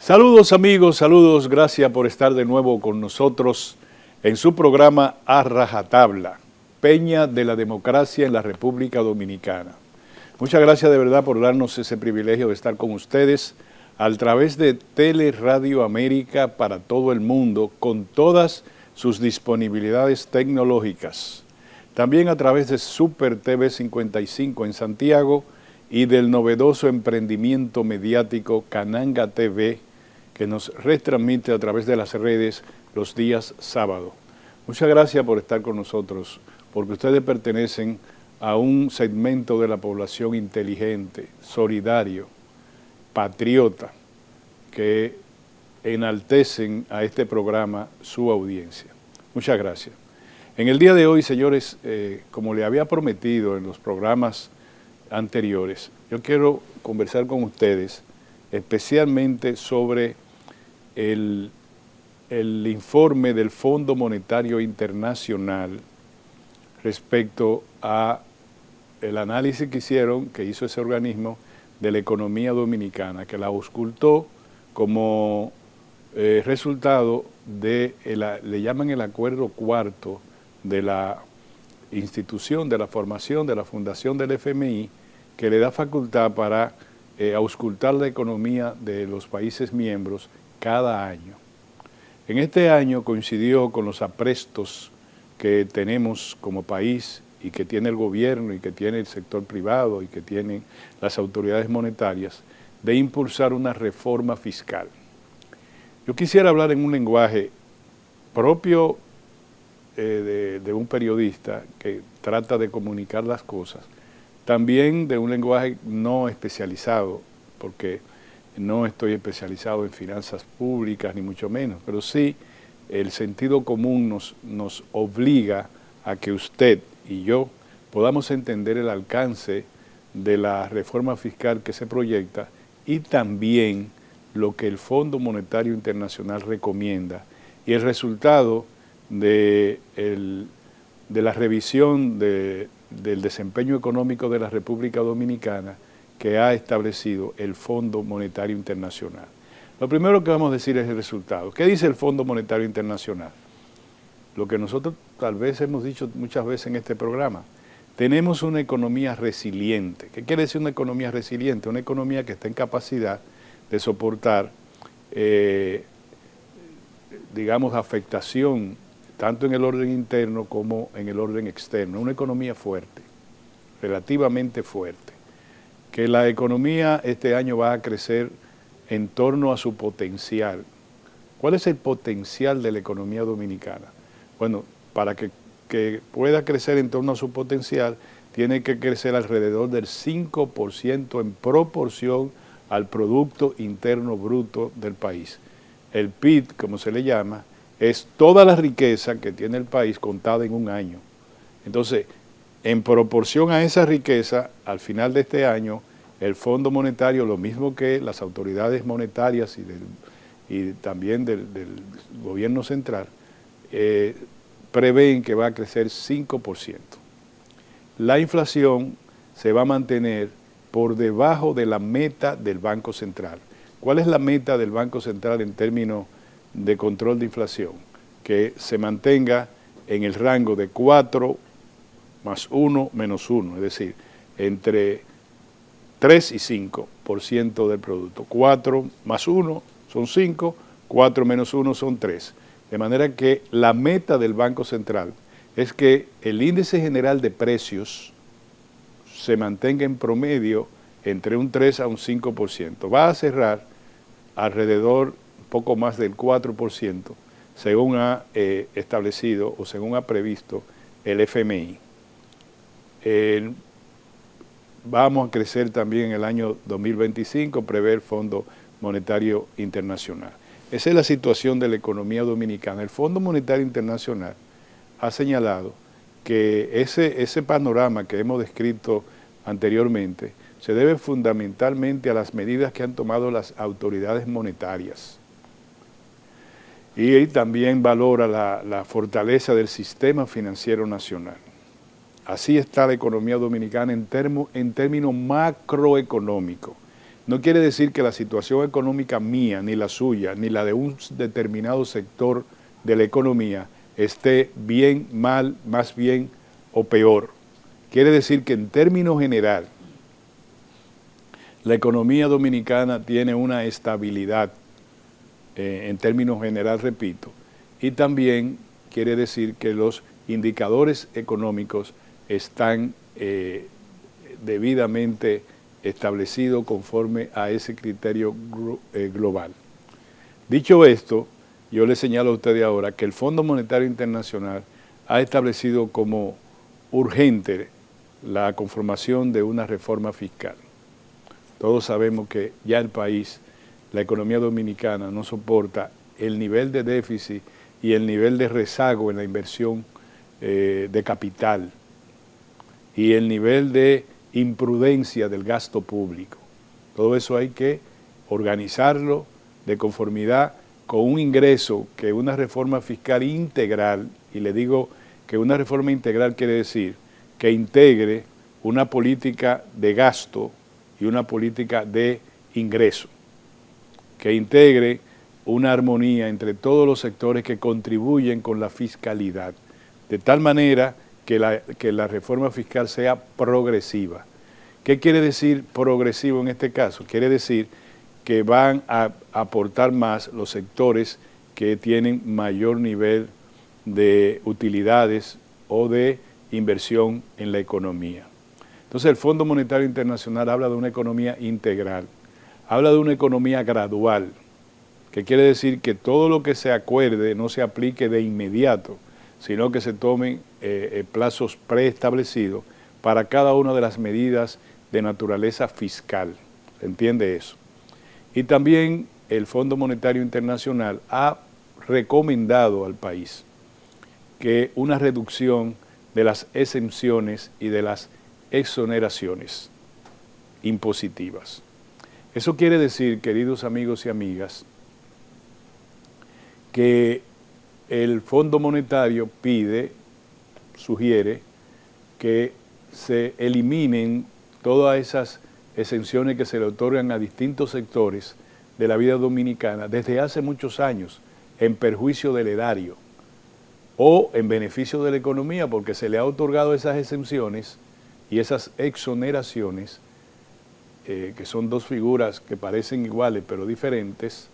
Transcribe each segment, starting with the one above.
Saludos amigos, saludos, gracias por estar de nuevo con nosotros en su programa A Rajatabla, Peña de la Democracia en la República Dominicana. Muchas gracias de verdad por darnos ese privilegio de estar con ustedes a través de Teleradio América para todo el mundo con todas sus disponibilidades tecnológicas. También a través de Super TV 55 en Santiago y del novedoso emprendimiento mediático Cananga TV, que nos retransmite a través de las redes los días sábados. Muchas gracias por estar con nosotros, porque ustedes pertenecen a un segmento de la población inteligente, solidario, patriota, que enaltecen a este programa su audiencia. Muchas gracias. En el día de hoy, señores, como le había prometido en los programas anteriores, yo quiero conversar con ustedes especialmente sobre el informe del Fondo Monetario Internacional respecto a el análisis que hizo ese organismo de la economía dominicana, que la auscultó como resultado de, le llaman el acuerdo cuarto de la institución, de la formación, de la fundación del FMI, que le da facultad para auscultar la economía de los países miembros cada año. En este año coincidió con los aprestos que tenemos como país y que tiene el gobierno y que tiene el sector privado y que tienen las autoridades monetarias de impulsar una reforma fiscal. Yo quisiera hablar en un lenguaje propio de un periodista que trata de comunicar las cosas, también de un lenguaje no especializado, porque no estoy especializado en finanzas públicas ni mucho menos, pero sí el sentido común nos obliga a que usted y yo podamos entender el alcance de la reforma fiscal que se proyecta y también lo que el Fondo Monetario Internacional recomienda y el resultado de la revisión del desempeño económico de la República Dominicana que ha establecido el Fondo Monetario Internacional. Lo primero que vamos a decir es el resultado. ¿Qué dice el Fondo Monetario Internacional? Lo que nosotros tal vez hemos dicho muchas veces en este programa. Tenemos una economía resiliente. ¿Qué quiere decir una economía resiliente? Una economía que está en capacidad de soportar, digamos, afectación tanto en el orden interno como en el orden externo. Una economía fuerte, relativamente fuerte. Que la economía este año va a crecer en torno a su potencial. ¿Cuál es el potencial de la economía dominicana? Bueno, para que pueda crecer en torno a su potencial, tiene que crecer alrededor del 5% en proporción al Producto Interno Bruto del país. El PIB, como se le llama, es toda la riqueza que tiene el país contada en un año. Entonces, en proporción a esa riqueza, al final de este año, el Fondo Monetario, lo mismo que las autoridades monetarias y también del gobierno central, prevén que va a crecer 5%. La inflación se va a mantener por debajo de la meta del Banco Central. ¿Cuál es la meta del Banco Central en términos de control de inflación? Que se mantenga en el rango de 4 más 1 menos 1, es decir, entre 3 y 5% del producto. 4 más 1 son 5, 4 menos 1 son 3. De manera que la meta del Banco Central es que el índice general de precios se mantenga en promedio entre un 3 a un 5%. Va a cerrar alrededor poco más del 4%, según ha establecido o según ha previsto el FMI. Vamos a crecer también en el año 2025, prevé el Fondo Monetario Internacional. Esa es la situación de la economía dominicana. El Fondo Monetario Internacional ha señalado que ese panorama que hemos descrito anteriormente se debe fundamentalmente a las medidas que han tomado las autoridades monetarias. Y también valora la fortaleza del sistema financiero nacional. Así está la economía dominicana en términos macroeconómicos. no quiere decir que la situación económica mía, ni la suya, ni la de un determinado sector de la economía esté bien, mal, más bien o peor. Quiere decir que en términos general, la economía dominicana tiene una estabilidad, en términos general, repito, y también quiere decir que los indicadores económicos están debidamente establecidos conforme a ese criterio global. Dicho esto, yo le señalo a ustedes ahora que el Fondo Monetario Internacional ha establecido como urgente la conformación de una reforma fiscal. Todos sabemos que ya el país, la economía dominicana, no soporta el nivel de déficit y el nivel de rezago en la inversión de capital y el nivel de imprudencia del gasto público. Todo eso hay que organizarlo de conformidad con un ingreso que una reforma fiscal integral, y le digo que una reforma integral quiere decir que integre una política de gasto y una política de ingreso, que integre una armonía entre todos los sectores que contribuyen con la fiscalidad, de tal manera que la reforma fiscal sea progresiva. ¿Qué quiere decir progresivo en este caso? Quiere decir que van a aportar más los sectores que tienen mayor nivel de utilidades o de inversión en la economía. Entonces el Fondo Monetario Internacional habla de una economía integral, habla de una economía gradual, que quiere decir que todo lo que se acuerde no se aplique de inmediato, sino que se tomen plazos preestablecidos para cada una de las medidas de naturaleza fiscal. ¿Se entiende eso? Y también el Fondo Monetario Internacional ha recomendado al país que una reducción de las exenciones y de las exoneraciones impositivas. Eso quiere decir, queridos amigos y amigas, que el Fondo Monetario sugiere que se eliminen todas esas exenciones que se le otorgan a distintos sectores de la vida dominicana desde hace muchos años en perjuicio del erario o en beneficio de la economía, porque se le ha otorgado esas exenciones y esas exoneraciones, que son dos figuras que parecen iguales pero diferentes,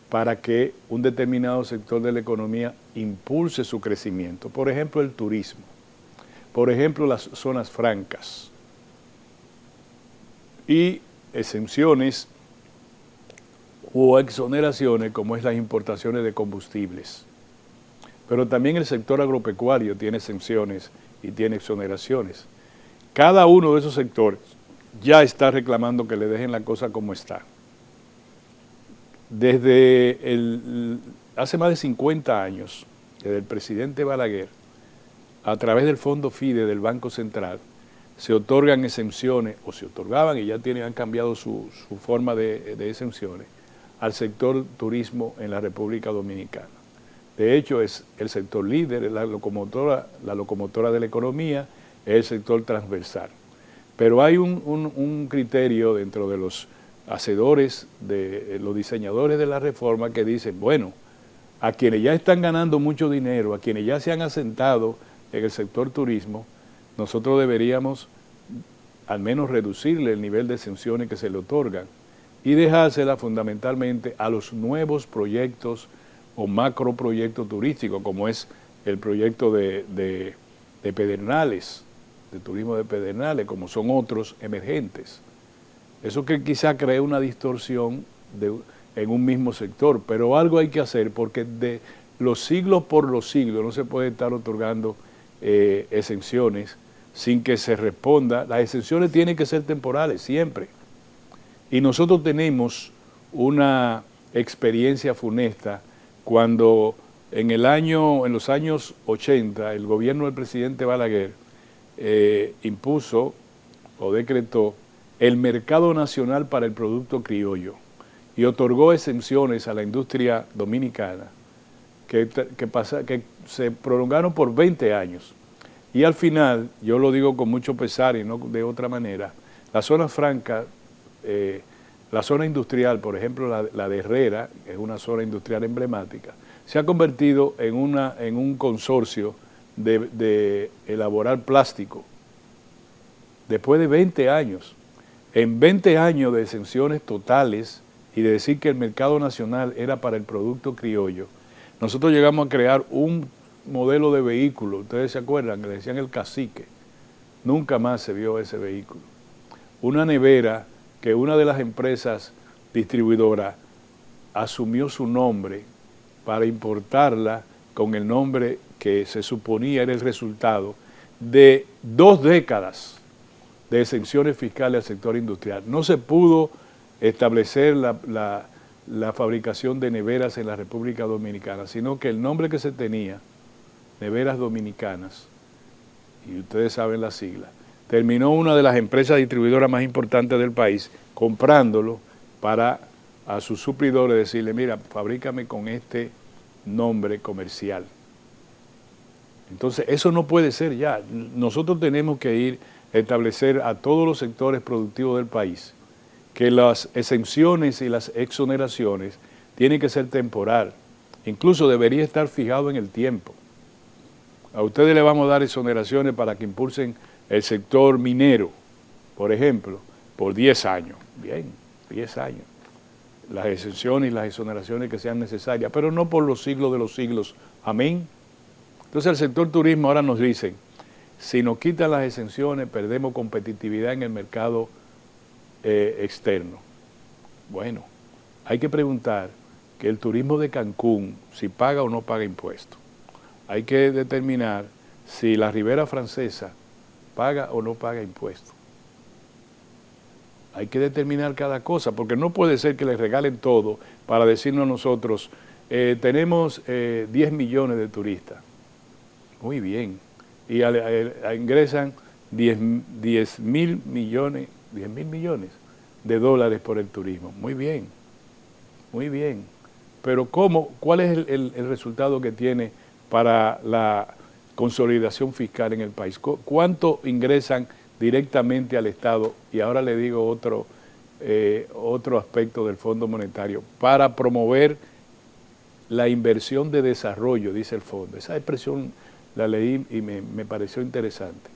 para que un determinado sector de la economía impulse su crecimiento. Por ejemplo, el turismo. Por ejemplo, las zonas francas. Y exenciones o exoneraciones como es las importaciones de combustibles. Pero también el sector agropecuario tiene exenciones y tiene exoneraciones. Cada uno de esos sectores ya está reclamando que le dejen la cosa como está. Desde hace más de 50 años, desde el presidente Balaguer, a través del Fondo FIDE del Banco Central, se otorgan exenciones, o se otorgaban y ya han cambiado su forma de exenciones, al sector turismo en la República Dominicana. De hecho, es el sector líder, es la locomotora de la economía, es el sector transversal. Pero hay un criterio dentro de los hacedores, de los diseñadores de la reforma, que dicen, bueno, a quienes ya están ganando mucho dinero, a quienes ya se han asentado en el sector turismo, nosotros deberíamos al menos reducirle el nivel de exenciones que se le otorgan y dejársela fundamentalmente a los nuevos proyectos o macroproyectos turísticos, como es el proyecto de Pedernales, de turismo de Pedernales, como son otros emergentes. Eso que quizá cree una distorsión en un mismo sector, pero algo hay que hacer, porque de los siglos por los siglos no se puede estar otorgando exenciones sin que se responda. Las exenciones tienen que ser temporales, siempre. Y nosotros tenemos una experiencia funesta cuando en los años 80 el gobierno del presidente Balaguer impuso o decretó el mercado nacional para el producto criollo y otorgó exenciones a la industria dominicana que se prolongaron por 20 años. Y al final, yo lo digo con mucho pesar y no de otra manera, las zonas francas La zona industrial, por ejemplo, la de Herrera, que es una zona industrial emblemática, se ha convertido en un consorcio de elaborar plástico. Después de 20 años, en 20 años de exenciones totales y de decir que el mercado nacional era para el producto criollo, nosotros llegamos a crear un modelo de vehículo, ustedes se acuerdan, que le decían el Cacique, nunca más se vio ese vehículo. Una nevera que una de las empresas distribuidoras asumió su nombre para importarla con el nombre que se suponía era el resultado de 2 décadas de exenciones fiscales al sector industrial. No se pudo establecer la fabricación de neveras en la República Dominicana, sino que el nombre que se tenía, Neveras Dominicanas, y ustedes saben la sigla, terminó una de las empresas distribuidoras más importantes del país comprándolo para a sus suplidores decirle, mira, fabrícame con este nombre comercial. Entonces, eso no puede ser ya. Nosotros tenemos que ir a establecer a todos los sectores productivos del país que las exenciones y las exoneraciones tienen que ser temporal. Incluso debería estar fijado en el tiempo. A ustedes le vamos a dar exoneraciones para que impulsen el sector minero, por ejemplo, por 10 años. Bien, 10 años. Las exenciones y las exoneraciones que sean necesarias, pero no por los siglos de los siglos. Amén. Entonces el sector turismo ahora nos dice, si nos quitan las exenciones, perdemos competitividad en el mercado externo. Bueno, hay que preguntar que el turismo de Cancún, si paga o no paga impuestos. Hay que determinar si la Ribera Francesa paga o no paga impuestos. Hay que determinar cada cosa, porque no puede ser que les regalen todo para decirnos a nosotros, tenemos 10 millones de turistas. Muy bien. Y ingresan 10 mil millones de dólares por el turismo. Muy bien, muy bien. Pero ¿cuál es el resultado que tiene para la consolidación fiscal en el país? ¿Cuánto ingresan directamente al Estado? Y ahora le digo otro aspecto del Fondo Monetario, para promover la inversión de desarrollo, dice el fondo. Esa expresión la leí y me pareció interesante.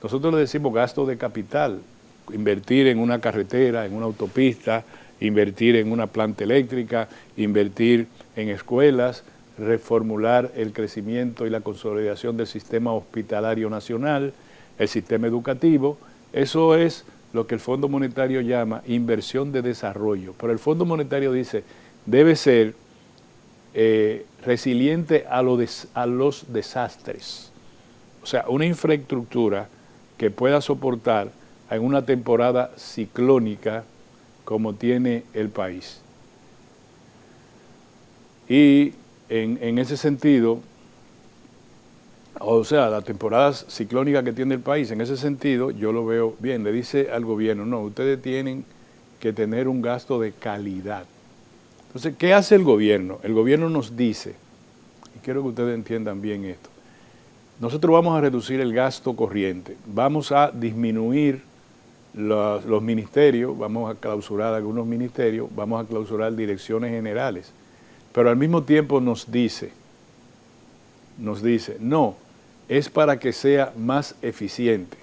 Nosotros le decimos gasto de capital, invertir en una carretera, en una autopista, invertir en una planta eléctrica, invertir en escuelas, reformular el crecimiento y la consolidación del sistema hospitalario nacional, el sistema educativo. Eso es lo que el Fondo Monetario llama inversión de desarrollo. Pero el Fondo Monetario dice, debe ser resiliente a los desastres. O sea, una infraestructura que pueda soportar en una temporada ciclónica como tiene el país. Y en ese sentido, o sea, la temporada ciclónica que tiene el país, en ese sentido yo lo veo bien. Le dice al gobierno, no, ustedes tienen que tener un gasto de calidad. Entonces, ¿qué hace el gobierno? El gobierno nos dice, y quiero que ustedes entiendan bien esto, nosotros vamos a reducir el gasto corriente, vamos a disminuir los ministerios, vamos a clausurar algunos ministerios, vamos a clausurar direcciones generales, pero al mismo tiempo nos dice, no, es para que sea más eficiente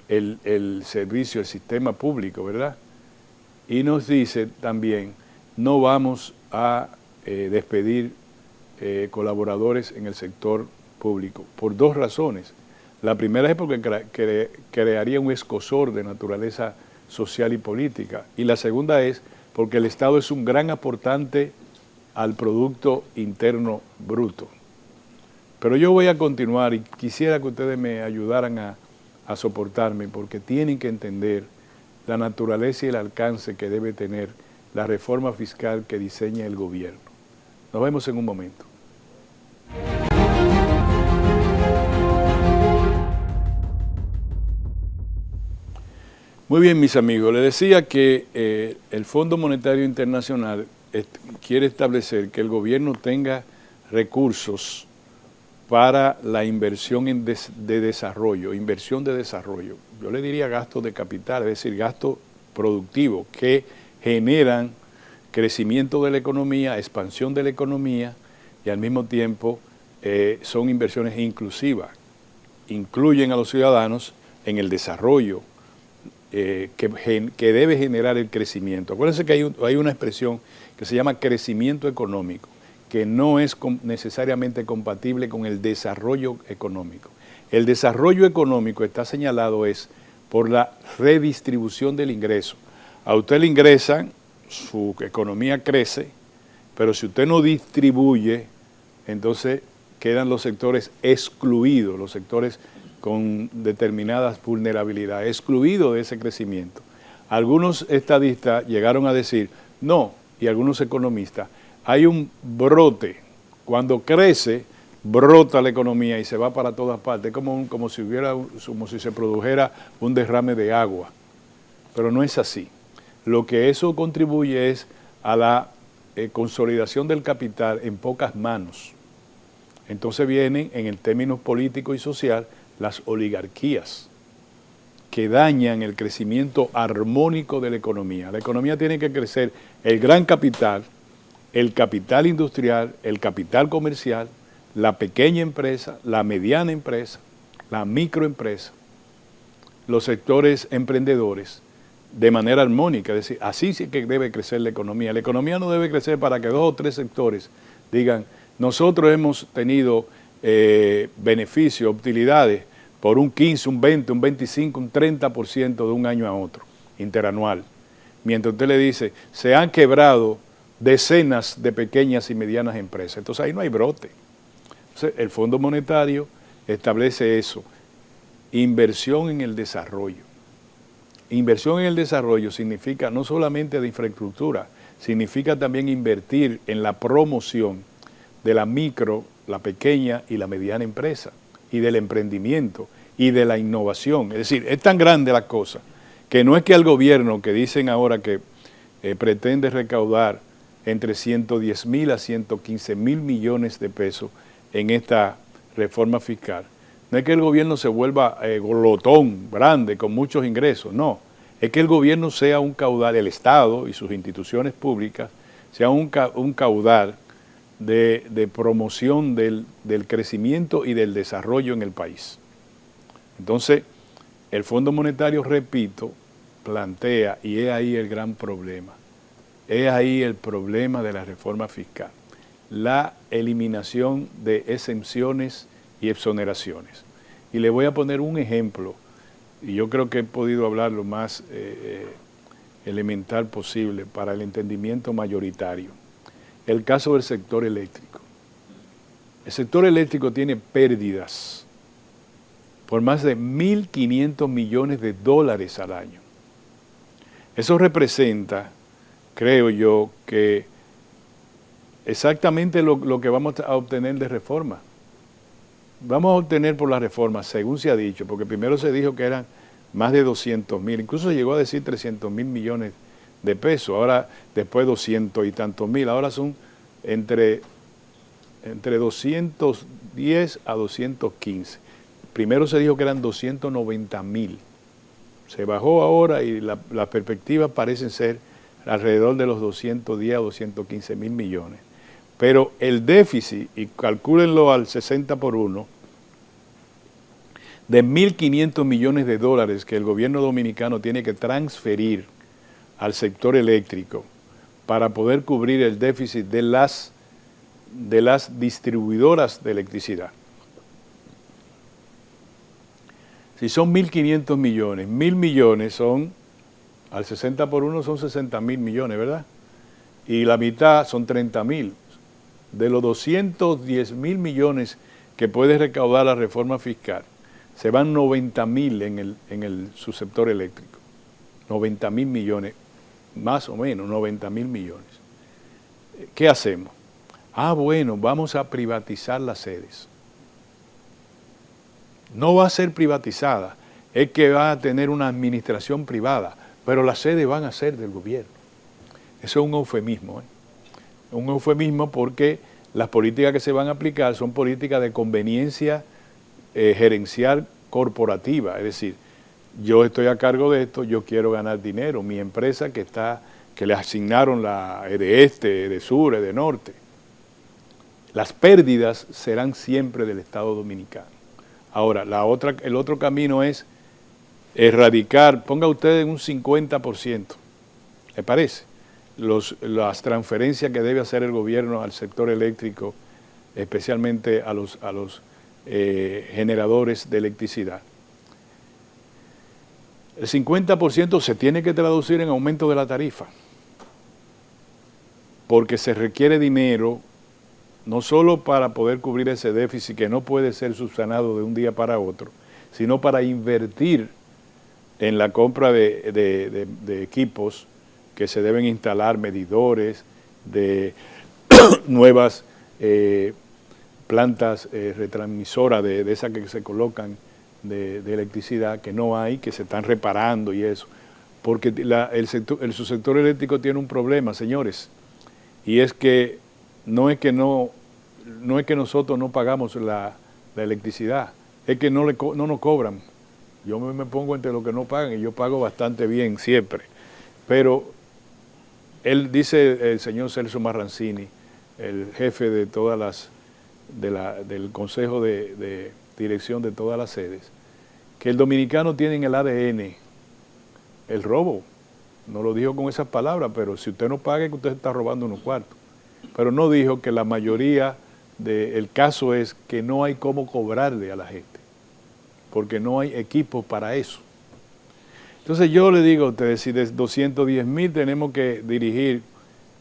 el servicio, el sistema público, ¿verdad? Y nos dice también, no vamos a despedir colaboradores en el sector público, por 2 razones. La primera es porque crearía un escozor de naturaleza social y política. Y la segunda es porque el Estado es un gran aportante al Producto Interno Bruto. Pero yo voy a continuar y quisiera que ustedes me ayudaran a soportarme, porque tienen que entender la naturaleza y el alcance que debe tener la reforma fiscal que diseña el gobierno. Nos vemos en un momento. Muy bien, mis amigos, les decía que el Fondo Monetario Internacional quiere establecer que el gobierno tenga recursos para la inversión de desarrollo, inversión de desarrollo. Yo le diría gasto de capital, es decir, gasto productivos que generan crecimiento de la economía, expansión de la economía y al mismo tiempo son inversiones inclusivas. Incluyen a los ciudadanos en el desarrollo que debe generar el crecimiento. Acuérdense que hay una expresión que se llama crecimiento económico, que no es necesariamente compatible con el desarrollo económico. El desarrollo económico está señalado por la redistribución del ingreso. A usted le ingresan, su economía crece, pero si usted no distribuye, entonces quedan los sectores excluidos, los sectores con determinadas vulnerabilidades, excluidos de ese crecimiento. Algunos estadistas llegaron a decir, no, y algunos economistas, hay un brote. Cuando crece, brota la economía y se va para todas partes, como si se produjera un derrame de agua. Pero no es así. Lo que eso contribuye es a la consolidación del capital en pocas manos. Entonces vienen, en el término político y social, las oligarquías, que dañan el crecimiento armónico de la economía. La economía tiene que crecer el gran capital, el capital industrial, el capital comercial, la pequeña empresa, la mediana empresa, la microempresa, los sectores emprendedores, de manera armónica. Es decir, así sí que debe crecer la economía. La economía no debe crecer para que 2 o 3 sectores digan, nosotros hemos tenido beneficios, utilidades por un 15, un 20, un 25, un 30% de un año a otro, interanual. Mientras usted le dice, se han quebrado decenas de pequeñas y medianas empresas. Entonces ahí no hay brote. Entonces, el Fondo Monetario establece eso, inversión en el desarrollo. Inversión en el desarrollo significa no solamente de infraestructura, significa también invertir en la promoción de la micro, la pequeña y la mediana empresa, y del emprendimiento y de la innovación. Es decir, es tan grande la cosa que no es que al gobierno, que dicen ahora que pretende recaudar entre 110.000 a 115.000 millones de pesos en esta reforma fiscal, no es que el gobierno se vuelva glotón, grande, con muchos ingresos, no. Es que el gobierno sea un caudal, el Estado y sus instituciones públicas, sea un caudal de promoción del crecimiento y del desarrollo en el país. Entonces, el Fondo Monetario, repito, plantea, y es ahí el gran problema, es ahí el problema de la reforma fiscal, la eliminación de exenciones y exoneraciones. Y le voy a poner un ejemplo, y yo creo que he podido hablar lo más elemental posible para el entendimiento mayoritario. El caso del sector eléctrico. El sector eléctrico tiene pérdidas por más de 1.500 millones de dólares al año. Eso representa, creo yo, que exactamente lo que vamos a obtener de reforma. Vamos a obtener por la reforma, según se ha dicho, porque primero se dijo que eran más de 200.000, incluso se llegó a decir 300.000 millones de pesos, ahora después 200 y tantos mil, ahora son entre 210 a 215. Primero se dijo que eran 290.000, se bajó ahora y las perspectivas parecen ser alrededor de los 210 a 215.000 millones. Pero el déficit, y calcúlenlo al 60 por 1, de 1.500 millones de dólares que el gobierno dominicano tiene que transferir al sector eléctrico para poder cubrir el déficit de las distribuidoras de electricidad. Si son 1.500 millones, 1.000 millones son, al 60 por 1 son 60.000 millones, ¿verdad? Y la mitad son 30.000. De los 210.000 millones que puede recaudar la reforma fiscal, se van 90.000 en el subsector eléctrico. 90.000 millones, más o menos 90.000 millones. ¿Qué hacemos? Bueno, vamos a privatizar las sedes. No va a ser privatizada, es que va a tener una administración privada, pero las sedes van a ser del gobierno. Eso es un eufemismo, un eufemismo porque las políticas que se van a aplicar son políticas de conveniencia gerencial corporativa, es decir, yo estoy a cargo de esto, yo quiero ganar dinero. Mi empresa que le asignaron la de este, de sur, de norte. Las pérdidas serán siempre del Estado Dominicano. Ahora, el otro camino es erradicar, ponga usted en un 50%, ¿le parece? Las transferencias que debe hacer el gobierno al sector eléctrico, especialmente a los generadores de electricidad. El 50% se tiene que traducir en aumento de la tarifa, porque se requiere dinero no solo para poder cubrir ese déficit que no puede ser subsanado de un día para otro, sino para invertir en la compra de equipos que se deben instalar, medidores, de nuevas plantas retransmisoras de esas que se colocan de electricidad, que no hay, que se están reparando y eso. Porque el subsector eléctrico tiene un problema, señores, y es que no es que nosotros no pagamos la electricidad, es que no nos cobran. Yo me pongo entre los que no pagan y yo pago bastante bien siempre. Pero él dice, el señor Celso Marrancini, el jefe de todas del Consejo de Dirección de todas las sedes, que el dominicano tiene en el ADN el robo. No lo dijo con esas palabras, pero si usted no paga es que usted está robando unos cuartos. Pero no dijo que la mayoría del caso es que no hay cómo cobrarle a la gente, porque no hay equipos para eso. Entonces yo le digo a ustedes, si de 210,000 tenemos que dirigir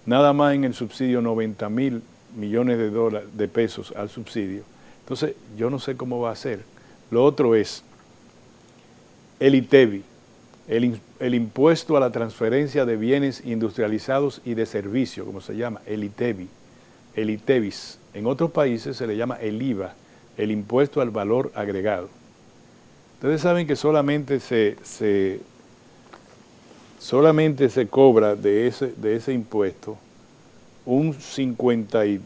nada más en el subsidio 90,000 millones de pesos al subsidio, entonces yo no sé cómo va a ser. Lo otro es el ITEVI, el impuesto a la transferencia de bienes industrializados y de servicio, como se llama, el ITEVI, el ITEVIS. En otros países se le llama el IVA, el impuesto al valor agregado. Ustedes saben que solamente se cobra de ese impuesto un 54%.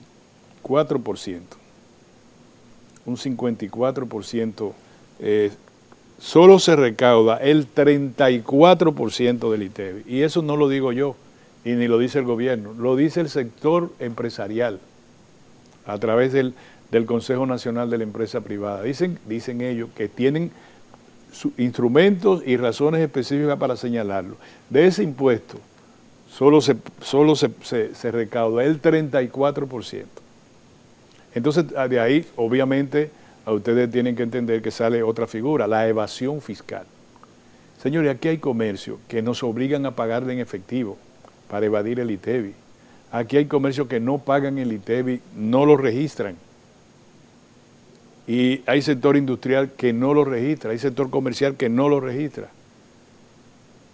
Un 54%, solo se recauda el 34% del ITEVI. Y eso no lo digo yo, y ni lo dice el gobierno, lo dice el sector empresarial, a través del Consejo Nacional de la Empresa Privada. Dicen ellos que tienen instrumentos y razones específicas para señalarlo. De ese impuesto solo se recauda el 34%. Entonces, de ahí, obviamente, a ustedes tienen que entender que sale otra figura, la evasión fiscal. Señores, aquí hay comercios que nos obligan a pagarle en efectivo para evadir el ITEVI. Aquí hay comercios que no pagan el ITEVI, no lo registran. Y hay sector industrial que no lo registra, hay sector comercial que no lo registra.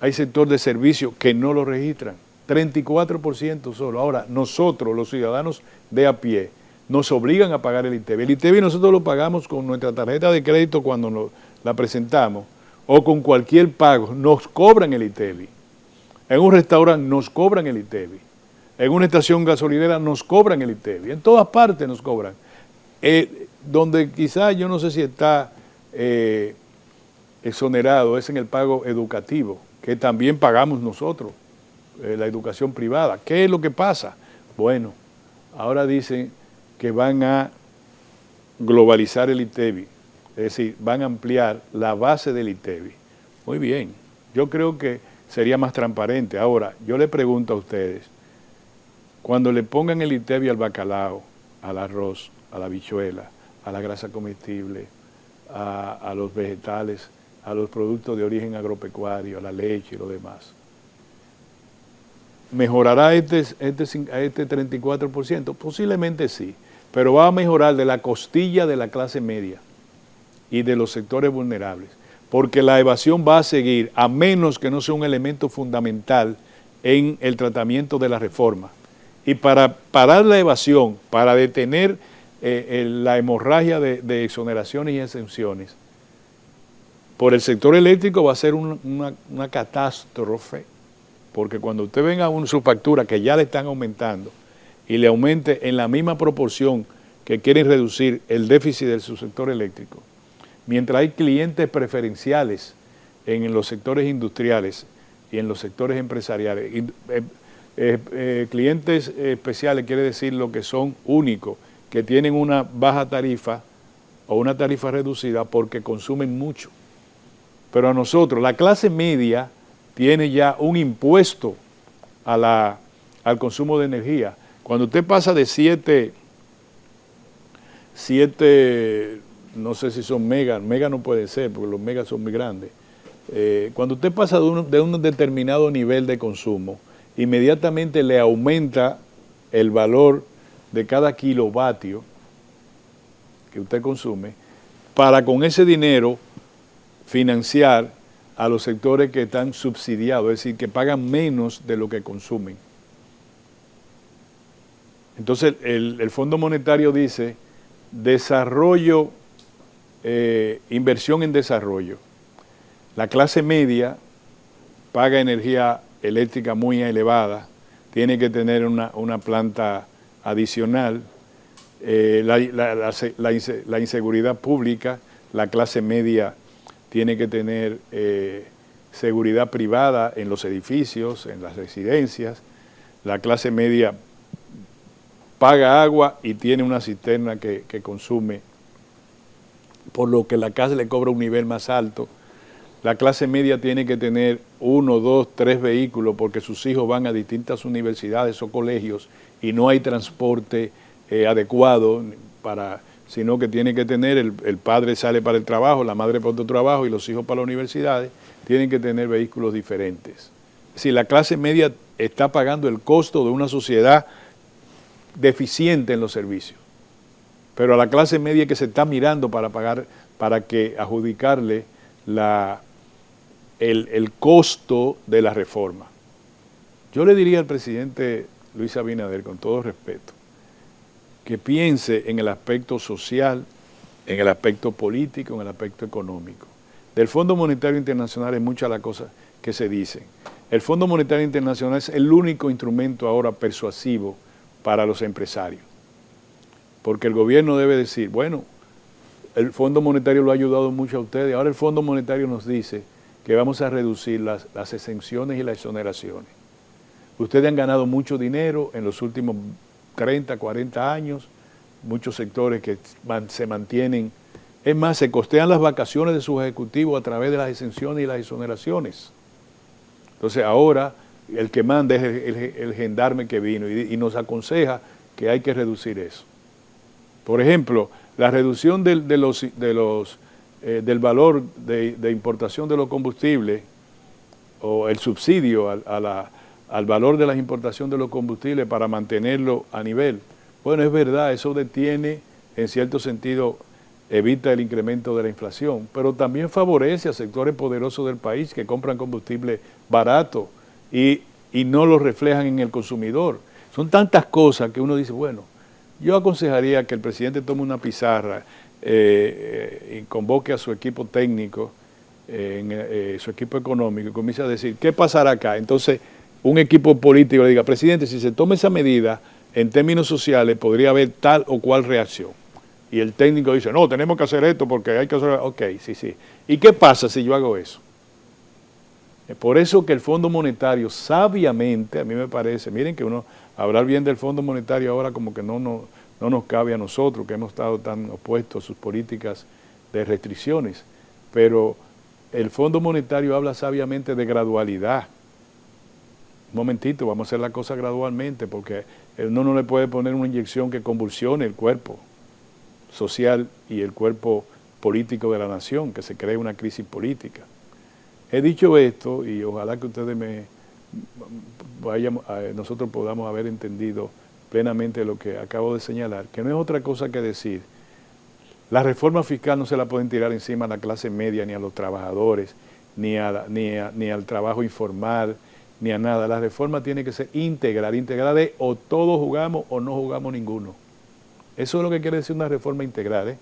Hay sector de servicio que no lo registran. 34% solo. Ahora, nosotros, los ciudadanos de a pie, nos obligan a pagar el ITEVI. El ITEVI nosotros lo pagamos con nuestra tarjeta de crédito cuando la presentamos, o con cualquier pago, nos cobran el ITEVI. En un restaurante nos cobran el ITEVI. En una estación gasolinera nos cobran el ITEVI. En todas partes nos cobran. Donde quizás yo no sé si está exonerado es en el pago educativo, que también pagamos nosotros, la educación privada. ¿Qué es lo que pasa? Bueno, ahora dicen que van a globalizar el ITEVI, es decir, van a ampliar la base del ITEVI. Muy bien, yo creo que sería más transparente. Ahora, yo le pregunto a ustedes, cuando le pongan el ITEVI al bacalao, al arroz, a la habichuela, a la grasa comestible, a los vegetales, a los productos de origen agropecuario, a la leche y lo demás, ¿mejorará este 34%? Posiblemente sí, pero va a mejorar de la costilla de la clase media y de los sectores vulnerables, porque la evasión va a seguir, a menos que no sea un elemento fundamental en el tratamiento de la reforma. Y para parar la evasión, para detener la hemorragia de exoneraciones y exenciones, por el sector eléctrico va a ser una catástrofe, porque cuando usted venga a su factura que ya le están aumentando y le aumente en la misma proporción que quieren reducir el déficit del subsector eléctrico, mientras hay clientes preferenciales en los sectores industriales y en los sectores empresariales. Clientes especiales quiere decir lo que son únicos, que tienen una baja tarifa o una tarifa reducida porque consumen mucho. Pero a nosotros, la clase media tiene ya un impuesto al consumo de energía. Cuando usted pasa de 7, no sé si son mega no puede ser porque los megas son muy grandes. Cuando usted pasa de un determinado nivel de consumo, inmediatamente le aumenta el valor de cada kilovatio que usted consume para con ese dinero financiar a los sectores que están subsidiados, es decir, que pagan menos de lo que consumen. Entonces, el Fondo Monetario dice desarrollo, inversión en desarrollo. La clase media paga energía eléctrica muy elevada, tiene que tener una planta adicional, la inseguridad pública, la clase media tiene que tener seguridad privada en los edificios, en las residencias, la clase media paga agua y tiene una cisterna que consume, por lo que la casa le cobra un nivel más alto. La clase media tiene que tener 1, 2, 3 vehículos porque sus hijos van a distintas universidades o colegios y no hay transporte adecuado sino que tiene que tener, el padre sale para el trabajo, la madre para otro trabajo y los hijos para las universidades, tienen que tener vehículos diferentes. Si la clase media está pagando el costo de una sociedad deficiente en los servicios, pero a la clase media que se está mirando para pagar, para que adjudicarle el costo de la reforma. Yo le diría al presidente Luis Abinader, con todo respeto, que piense en el aspecto social, en el aspecto político, en el aspecto económico. Del Fondo Monetario Internacional hay muchas las cosas que se dicen. El Fondo Monetario Internacional es el único instrumento ahora persuasivo para los empresarios, porque el gobierno debe decir, bueno, el Fondo Monetario lo ha ayudado mucho a ustedes, ahora el Fondo Monetario nos dice que vamos a reducir las exenciones y las exoneraciones. Ustedes han ganado mucho dinero en los últimos 30, 40 años, muchos sectores que se mantienen, es más, se costean las vacaciones de sus ejecutivos a través de las exenciones y las exoneraciones. Entonces ahora el que manda es el gendarme que vino y nos aconseja que hay que reducir eso. Por ejemplo, la reducción del valor de importación de los combustibles o el subsidio al valor de la importación de los combustibles para mantenerlo a nivel. Bueno, es verdad, eso detiene, en cierto sentido, evita el incremento de la inflación, pero también favorece a sectores poderosos del país que compran combustible barato y no lo reflejan en el consumidor. Son tantas cosas que uno dice, bueno, yo aconsejaría que el presidente tome una pizarra y convoque a su equipo técnico, su equipo económico, y comience a decir, ¿qué pasará acá? Entonces, un equipo político le diga, presidente, si se toma esa medida, en términos sociales, podría haber tal o cual reacción. Y el técnico dice, no, tenemos que hacer esto porque hay que hacer... Ok, sí. ¿Y qué pasa si yo hago eso? Por eso que el Fondo Monetario, sabiamente, a mí me parece, miren que hablar bien del Fondo Monetario ahora como que no nos cabe a nosotros, que hemos estado tan opuestos a sus políticas de restricciones, pero el Fondo Monetario habla sabiamente de gradualidad. Un momentito, vamos a hacer la cosa gradualmente, porque uno no le puede poner una inyección que convulsione el cuerpo social y el cuerpo político de la nación, que se cree una crisis política. He dicho esto y ojalá que ustedes nosotros podamos haber entendido plenamente lo que acabo de señalar, que no es otra cosa que decir, la reforma fiscal no se la pueden tirar encima a la clase media, ni a los trabajadores, ni al trabajo informal, ni a nada. La reforma tiene que ser integral de o todos jugamos o no jugamos ninguno. Eso es lo que quiere decir una reforma integral,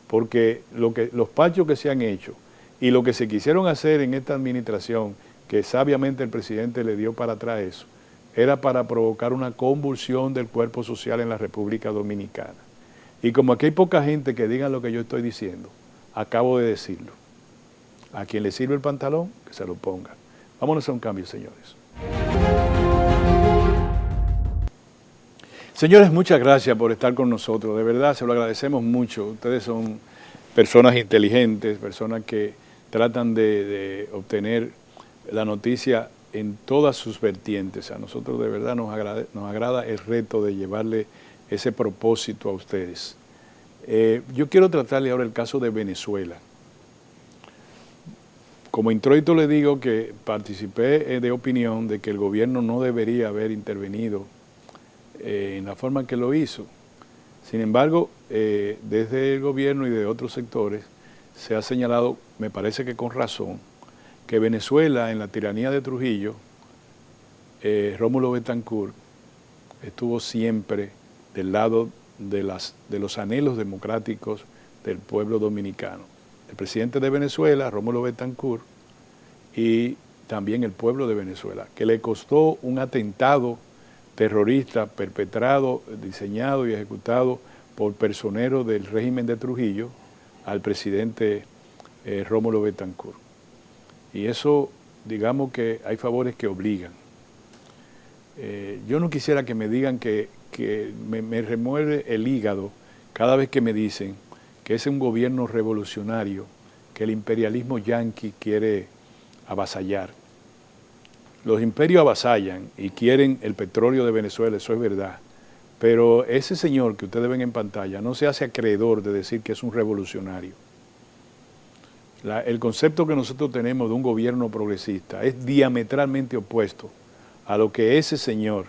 porque los pachos que se han hecho y lo que se quisieron hacer en esta administración, que sabiamente el presidente le dio para atrás eso, era para provocar una convulsión del cuerpo social en la República Dominicana. Y como aquí hay poca gente que diga lo que yo estoy diciendo, acabo de decirlo. A quien le sirve el pantalón, que se lo ponga. Vámonos a un cambio, señores. Señores, muchas gracias por estar con nosotros. De verdad, se lo agradecemos mucho. Ustedes son personas inteligentes, personas que tratan de obtener la noticia en todas sus vertientes. A nosotros de verdad nos agrada el reto de llevarle ese propósito a ustedes. Yo quiero tratarle ahora el caso de Venezuela. Como introito le digo que participé de opinión de que el gobierno no debería haber intervenido en la forma que lo hizo. Sin embargo, desde el gobierno y de otros sectores se ha señalado, me parece que con razón, que Venezuela en la tiranía de Trujillo, Rómulo Betancourt estuvo siempre del lado de los anhelos democráticos del pueblo dominicano. El presidente de Venezuela, Rómulo Betancourt, y también el pueblo de Venezuela, que le costó un atentado terrorista perpetrado, diseñado y ejecutado por personeros del régimen de Trujillo al presidente Rómulo Betancourt. Y eso, digamos que hay favores que obligan. Yo no quisiera que me digan que me remueve el hígado cada vez que me dicen que es un gobierno revolucionario, que el imperialismo yanqui quiere avasallar. Los imperios avasallan y quieren el petróleo de Venezuela, eso es verdad. Pero ese señor que ustedes ven en pantalla no se hace acreedor de decir que es un revolucionario. El concepto que nosotros tenemos de un gobierno progresista es diametralmente opuesto a lo que ese señor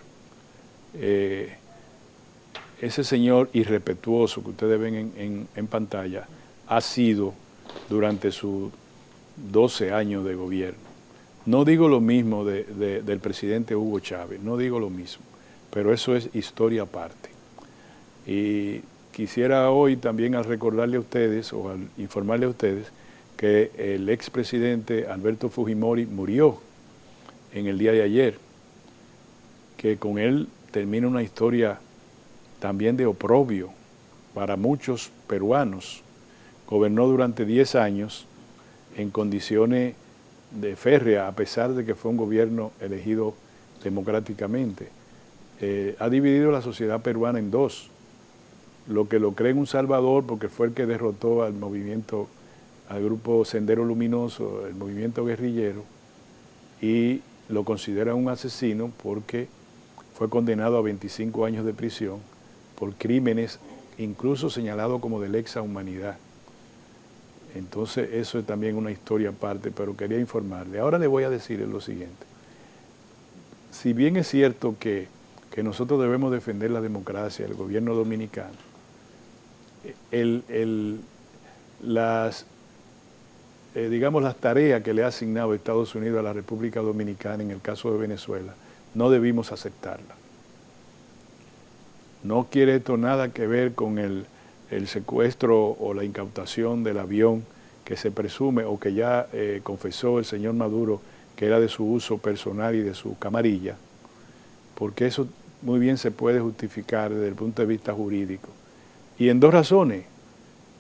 irrespetuoso que ustedes ven en pantalla ha sido durante sus 12 años de gobierno. No digo lo mismo del presidente Hugo Chávez, no digo lo mismo, pero eso es historia aparte. Y quisiera hoy también al recordarle a ustedes o al informarle a ustedes que el expresidente Alberto Fujimori murió en el día de ayer, que con él termina una historia también de oprobio para muchos peruanos. Gobernó durante 10 años en condiciones de férrea, a pesar de que fue un gobierno elegido democráticamente. Ha dividido la sociedad peruana en dos. Lo que lo cree un salvador, porque fue el que derrotó al movimiento, al grupo Sendero Luminoso, el movimiento guerrillero, y lo considera un asesino porque fue condenado a 25 años de prisión por crímenes incluso señalados como de lesa humanidad. Entonces eso es también una historia aparte, pero quería informarle. Ahora le voy a decir lo siguiente. Si bien es cierto que nosotros debemos defender la democracia, el gobierno dominicano, las tareas que le ha asignado Estados Unidos a la República Dominicana en el caso de Venezuela, no debimos aceptarla. No quiere esto nada que ver con el secuestro o la incautación del avión que se presume o que ya confesó el señor Maduro que era de su uso personal y de su camarilla, porque eso muy bien se puede justificar desde el punto de vista jurídico. Y en dos razones.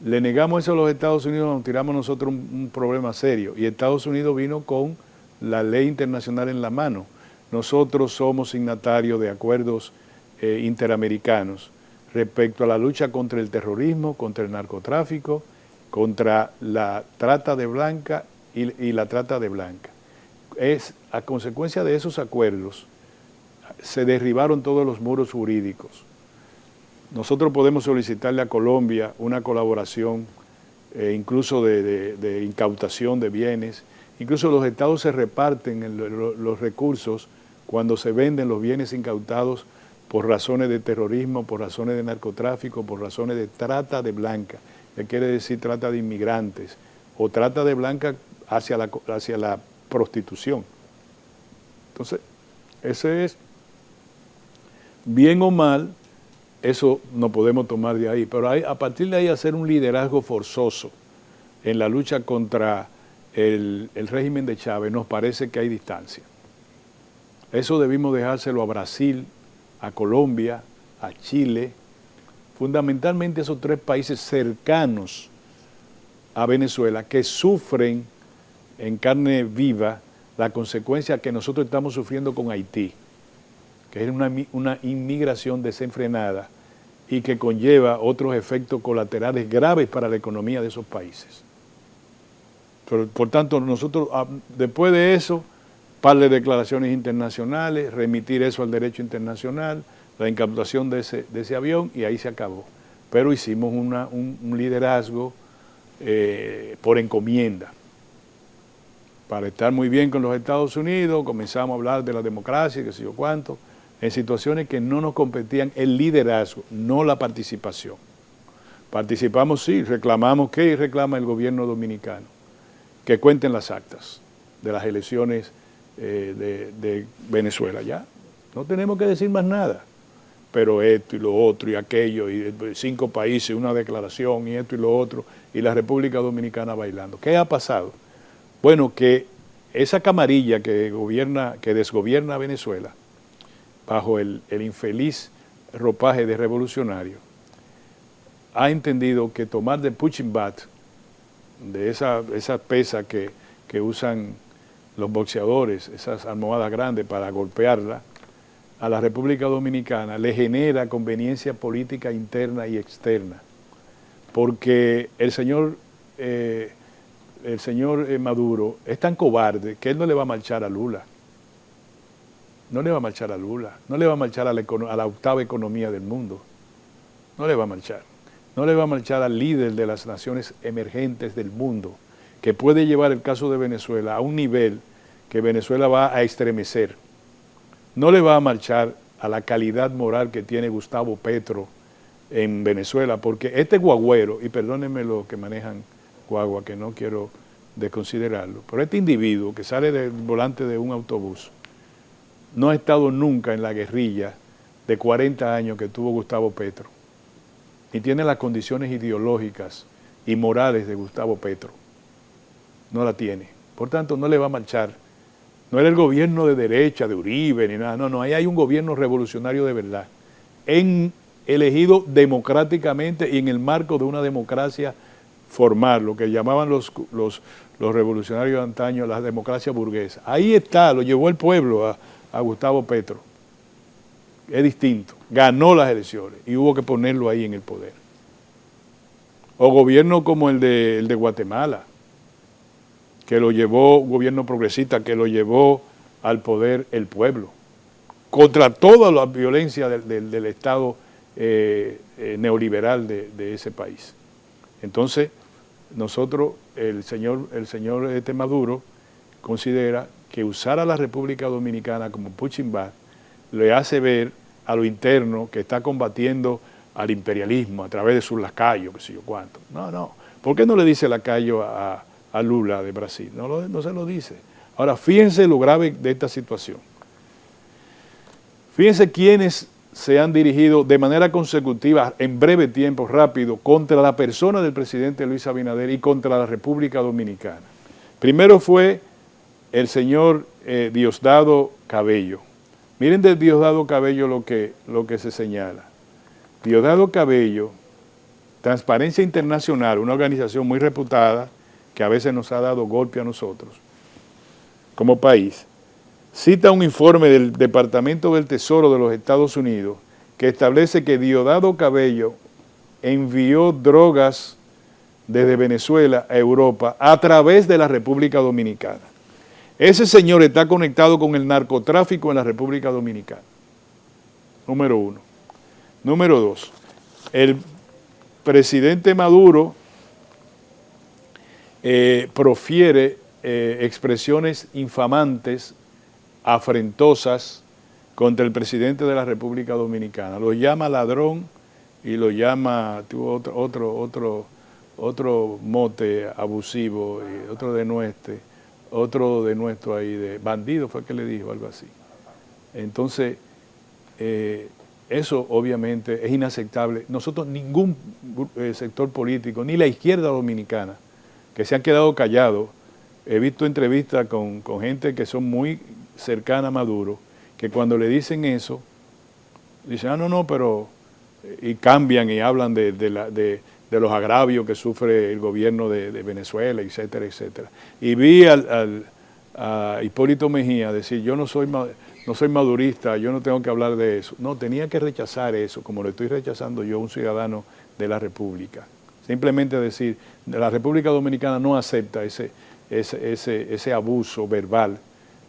Le negamos eso a los Estados Unidos, nos tiramos nosotros un problema serio. Y Estados Unidos vino con la ley internacional en la mano. Nosotros somos signatarios de acuerdos interamericanos respecto a la lucha contra el terrorismo, contra el narcotráfico, contra la trata de blanca y la trata de blanca. A consecuencia de esos acuerdos se derribaron todos los muros jurídicos. Nosotros podemos solicitarle a Colombia una colaboración, incluso de incautación de bienes. Incluso los estados se reparten los recursos cuando se venden los bienes incautados por razones de terrorismo, por razones de narcotráfico, por razones de trata de blanca, que quiere decir trata de inmigrantes, o trata de blanca hacia la prostitución. Entonces, ese es, bien o mal, eso no podemos tomar de ahí, pero a partir de ahí hacer un liderazgo forzoso en la lucha contra el régimen de Chávez, nos parece que hay distancia. Eso debimos dejárselo a Brasil, a Colombia, a Chile, fundamentalmente esos tres países cercanos a Venezuela que sufren en carne viva la consecuencia que nosotros estamos sufriendo con Haití, que es una inmigración desenfrenada y que conlleva otros efectos colaterales graves para la economía de esos países. Por tanto, nosotros, después de eso, par de declaraciones internacionales, remitir eso al derecho internacional, la incautación de ese avión, y ahí se acabó. Pero hicimos un liderazgo por encomienda. Para estar muy bien con los Estados Unidos, comenzamos a hablar de la democracia, qué sé yo cuánto, en situaciones que no nos competían el liderazgo, no la participación. Participamos sí, reclamamos, ¿qué reclama el gobierno dominicano? Que cuenten las actas de las elecciones de Venezuela, ya. No tenemos que decir más nada. Pero esto y lo otro y aquello, y 5 países, una declaración y esto y lo otro, y la República Dominicana bailando. ¿Qué ha pasado? Bueno, que esa camarilla que desgobierna Venezuela, bajo el infeliz ropaje de revolucionario, ha entendido que tomar de punching bat, de esa pesa que usan los boxeadores, esas almohadas grandes para golpearla, a la República Dominicana le genera conveniencia política interna y externa, porque el señor Maduro es tan cobarde que él no le va a marchar a Lula. No le va a marchar a Lula, no le va a marchar a la octava economía del mundo, no le va a marchar. No le va a marchar al líder de las naciones emergentes del mundo, que puede llevar el caso de Venezuela a un nivel que Venezuela va a estremecer. No le va a marchar a la calidad moral que tiene Gustavo Petro en Venezuela, porque este guagüero, y perdónenme los que manejan guagua, que no quiero desconsiderarlo, pero este individuo que sale del volante de un autobús, no ha estado nunca en la guerrilla de 40 años que tuvo Gustavo Petro, ni tiene las condiciones ideológicas y morales de Gustavo Petro. No la tiene. Por tanto, no le va a marchar. No era el gobierno de derecha, de Uribe, ni nada. No, ahí hay un gobierno revolucionario de verdad, elegido democráticamente y en el marco de una democracia formal, lo que llamaban los revolucionarios de antaño la democracia burguesa. Ahí está, lo llevó el pueblo a Gustavo Petro. Es distinto. Ganó las elecciones y hubo que ponerlo ahí en el poder. O gobierno como el de Guatemala, que lo llevó, un gobierno progresista, que lo llevó al poder el pueblo, contra toda la violencia del Estado neoliberal de ese país. Entonces, nosotros, el señor Maduro considera que usar a la República Dominicana como punching bag le hace ver a lo interno que está combatiendo al imperialismo a través de sus lacayos, qué sé yo cuánto. No. ¿Por qué no le dice lacayo a Lula de Brasil? No se lo dice. Ahora, fíjense lo grave de esta situación. Fíjense quiénes se han dirigido de manera consecutiva, en breve tiempo, rápido, contra la persona del presidente Luis Abinader y contra la República Dominicana. Primero fue el señor Diosdado Cabello. Miren de Diosdado Cabello lo que se señala. Diosdado Cabello, Transparencia Internacional, una organización muy reputada que a veces nos ha dado golpe a nosotros como país, cita un informe del Departamento del Tesoro de los Estados Unidos que establece que Diosdado Cabello envió drogas desde Venezuela a Europa a través de la República Dominicana. Ese señor está conectado con el narcotráfico en la República Dominicana. Número 1. Número 2. El presidente Maduro profiere expresiones infamantes, afrentosas contra el presidente de la República Dominicana. Lo llama ladrón y lo llama, tuvo otro mote abusivo, otro de nuestro ahí, de bandido fue que le dijo, algo así. Entonces, eso obviamente es inaceptable. Nosotros, ningún sector político, ni la izquierda dominicana, que se han quedado callados, he visto entrevistas con gente que son muy cercana a Maduro, que cuando le dicen eso, dicen, no, pero, y cambian y hablan de de los agravios que sufre el gobierno de Venezuela, etcétera, etcétera. Y vi a Hipólito Mejía decir, yo no soy madurista, yo no tengo que hablar de eso. No, tenía que rechazar eso, como lo estoy rechazando yo, un ciudadano de la República. Simplemente decir, la República Dominicana no acepta ese abuso verbal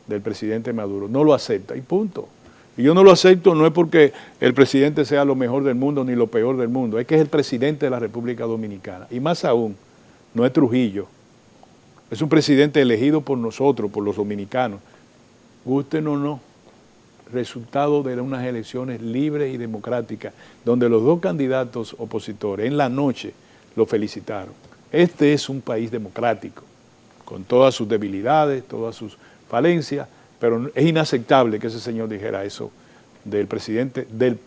del presidente Maduro, no lo acepta y punto. Y yo no lo acepto no es porque el presidente sea lo mejor del mundo ni lo peor del mundo, es que es el presidente de la República Dominicana. Y más aún, no es Trujillo, es un presidente elegido por nosotros, por los dominicanos. Gusten o no, resultado de unas elecciones libres y democráticas, donde los dos candidatos opositores en la noche lo felicitaron. Este es un país democrático, con todas sus debilidades, todas sus falencias, pero es inaceptable que ese señor dijera eso del presidente, del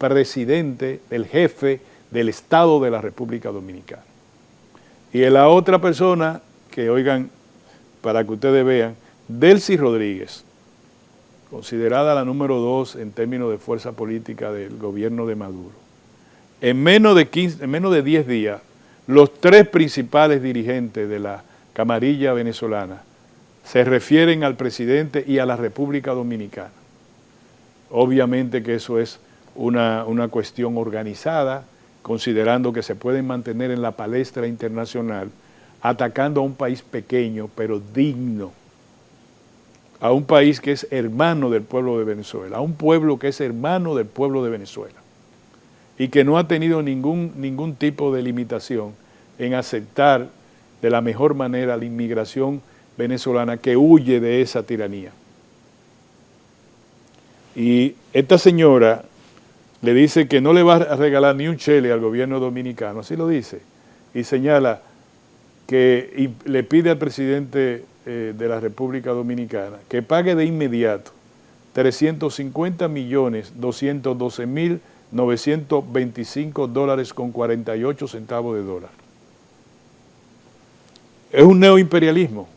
jefe del Estado de la República Dominicana. Y la otra persona, que oigan, para que ustedes vean, Delcy Rodríguez, considerada la número 2 en términos de fuerza política del gobierno de Maduro. En menos de 10 días, los 3 principales dirigentes de la camarilla venezolana se refieren al presidente y a la República Dominicana. Obviamente que eso es una cuestión organizada, considerando que se pueden mantener en la palestra internacional, atacando a un país pequeño pero digno, a un país que es hermano del pueblo de Venezuela, a un pueblo que es hermano del pueblo de Venezuela y que no ha tenido ningún tipo de limitación en aceptar de la mejor manera la inmigración venezolana que huye de esa tiranía. Y esta señora le dice que no le va a regalar ni un chele al gobierno dominicano, así lo dice, y señala que le pide al presidente de la República Dominicana que pague de inmediato 350.212.925 dólares con 48 centavos de dólar. Es un neoimperialismo.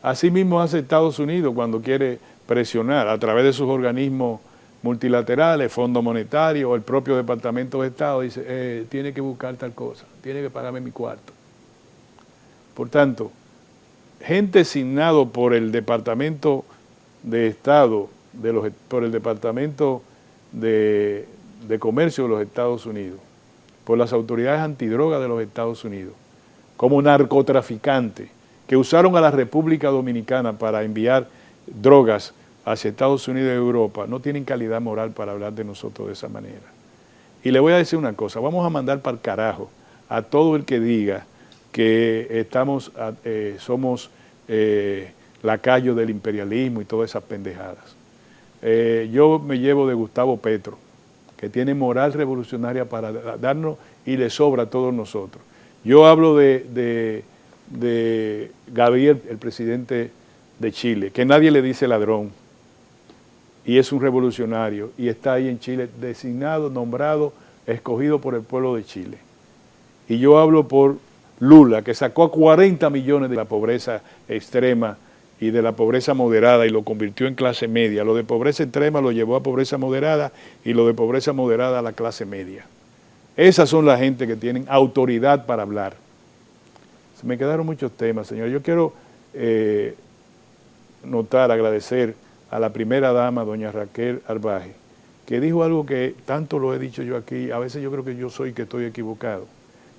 Así mismo hace Estados Unidos cuando quiere presionar a través de sus organismos multilaterales, Fondo Monetario o el propio Departamento de Estado, dice, tiene que buscar tal cosa, tiene que pagarme mi cuarto. Por tanto, gente designado por el Departamento de Estado, por el Departamento de Comercio de los Estados Unidos, por las autoridades antidrogas de los Estados Unidos, como narcotraficantes que usaron a la República Dominicana para enviar drogas hacia Estados Unidos y Europa, no tienen calidad moral para hablar de nosotros de esa manera. Y le voy a decir una cosa, vamos a mandar para el carajo a todo el que diga que somos lacayos del imperialismo y todas esas pendejadas. Yo me llevo de Gustavo Petro, que tiene moral revolucionaria para darnos y le sobra a todos nosotros. Yo hablo de Gabriel, el presidente de Chile, que nadie le dice ladrón, y es un revolucionario, y está ahí en Chile designado, nombrado, escogido por el pueblo de Chile. Y yo hablo por Lula, que sacó a 40 millones de la pobreza extrema y de la pobreza moderada y lo convirtió en clase media. Lo de pobreza extrema lo llevó a pobreza moderada y lo de pobreza moderada a la clase media. Esas son la gente que tienen autoridad para hablar. Se me quedaron muchos temas, señor. Yo quiero agradecer a la primera dama, doña Raquel Arbaje, que dijo algo que tanto lo he dicho yo aquí, a veces yo creo que yo soy que estoy equivocado.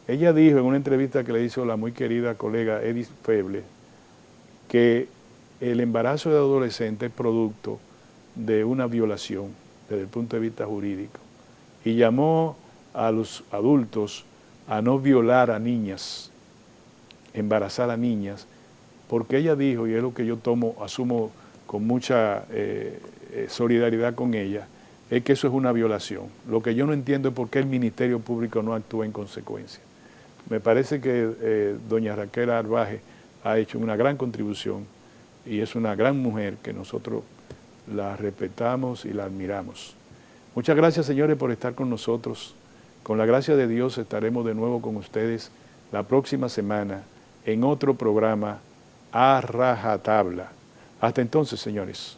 Ella dijo en una entrevista que le hizo la muy querida colega Edith Feble, que el embarazo de adolescente es producto de una violación desde el punto de vista jurídico y llamó a los adultos a no violar a niñas, embarazar a niñas, porque ella dijo, y es lo que yo asumo con mucha solidaridad con ella, es que eso es una violación. Lo que yo no entiendo es por qué el Ministerio Público no actúa en consecuencia. Me parece que doña Raquel Arbaje ha hecho una gran contribución y es una gran mujer que nosotros la respetamos y la admiramos. Muchas gracias, señores, por estar con nosotros. Con la gracia de Dios estaremos de nuevo con ustedes la próxima semana en otro programa a rajatabla. Hasta entonces, señores.